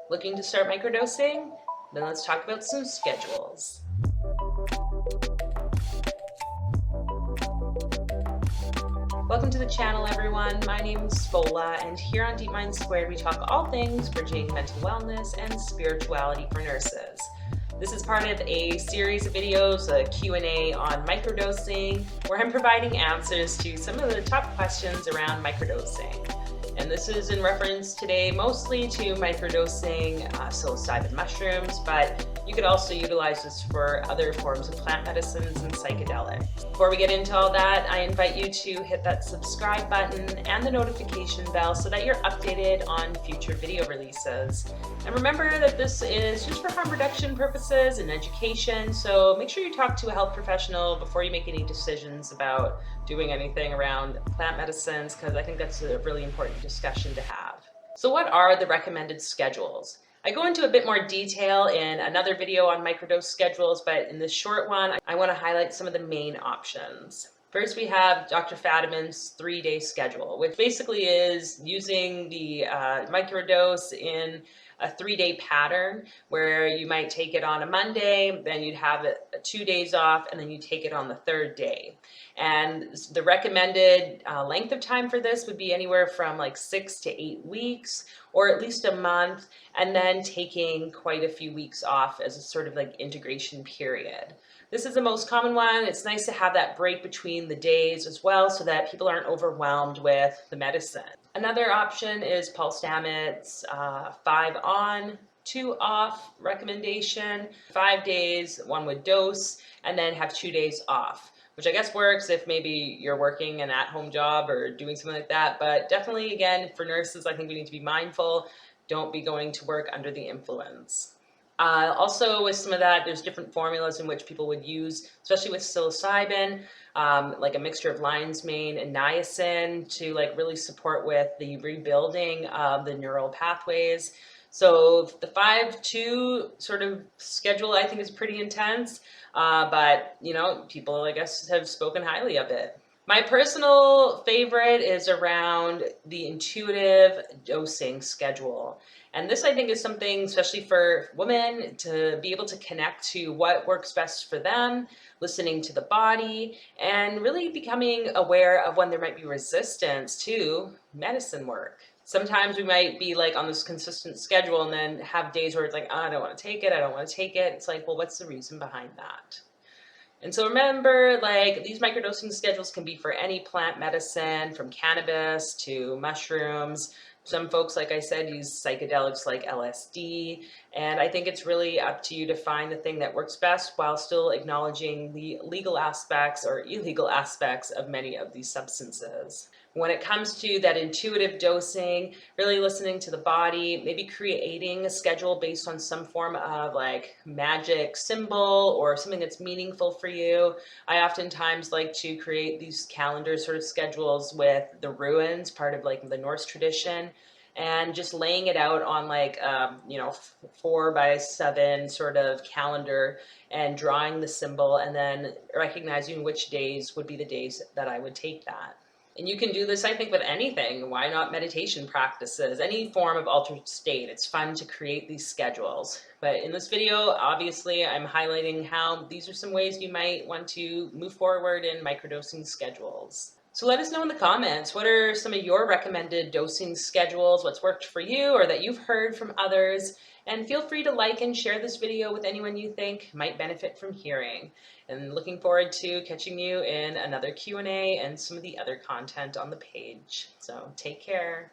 Looking to start microdosing? Then let's talk about some schedules. Welcome to the channel, everyone. My name is Spola, and here on Deep Mind Squared, we talk all things bridging mental wellness and spirituality for nurses. This is part of a series of videos, a Q&A on microdosing, where I'm providing answers to some of the top questions around microdosing. And this is in reference today mostly to microdosing psilocybin mushrooms, but you could also utilize this for other forms of plant medicines and psychedelics. Before we get into all that, I invite you to hit that subscribe button and the notification bell so that you're updated on future video releases. And remember that this is just for harm reduction purposes and education, so make sure you talk to a health professional before you make any decisions about doing anything around plant medicines, because I think that's a really important discussion to have. So what are the recommended schedules? I go into a bit more detail in another video on microdose schedules, but in this short one, I want to highlight some of the main options. First, we have Dr. Fadiman's 3-day schedule, which basically is using the microdose in a 3-day pattern where you might take it on a Monday, then you'd have it 2 days off, and then you take it on the 3rd day. And the recommended length of time for this would be anywhere from like 6 to 8 weeks, or at least a month, and then taking quite a few weeks off as a sort of like integration period. This is the most common one. It's nice to have that break between the days as well so that people aren't overwhelmed with the medicine. Another option is Paul Stamet's 5 on, 2 off recommendation. 5 days, one would dose, and then have 2 days off, which I guess works if maybe you're working an at-home job or doing something like that. But definitely, again, for nurses, I think we need to be mindful. Don't be going to work under the influence. Also, with some of that, there's different formulas in which people would use, especially with psilocybin, like a mixture of lion's mane and niacin to like really support with the rebuilding of the neural pathways. So the 5-2 sort of schedule, I think, is pretty intense, but you know, people, I guess, have spoken highly of it. My personal favorite is around the intuitive dosing schedule. And this, I think, is something, especially for women, to be able to connect to what works best for them, listening to the body, and really becoming aware of when there might be resistance to medicine work. Sometimes we might be like on this consistent schedule and then have days where it's like, oh, I don't want to take it, I don't want to take it. It's like, well, what's the reason behind that? And so remember, like, these microdosing schedules can be for any plant medicine, from cannabis to mushrooms. Some folks, like I said, use psychedelics like LSD. And I think it's really up to you to find the thing that works best while still acknowledging the legal aspects or illegal aspects of many of these substances. When it comes to that intuitive dosing, really listening to the body, maybe creating a schedule based on some form of like magic symbol or something that's meaningful for you. I oftentimes like to create these calendar sort of schedules with the ruins, part of like the Norse tradition, and just laying it out on like, 4x7 sort of calendar and drawing the symbol and then recognizing which days would be the days that I would take that. And you can do this, I think, with anything. Why not meditation practices? Any form of altered state. It's fun to create these schedules. But in this video, obviously, I'm highlighting how these are some ways you might want to move forward in microdosing schedules. So let us know in the comments, what are some of your recommended dosing schedules? What's worked for you or that you've heard from others? And feel free to like and share this video with anyone you think might benefit from hearing. And looking forward to catching you in another Q&A and some of the other content on the page. So take care.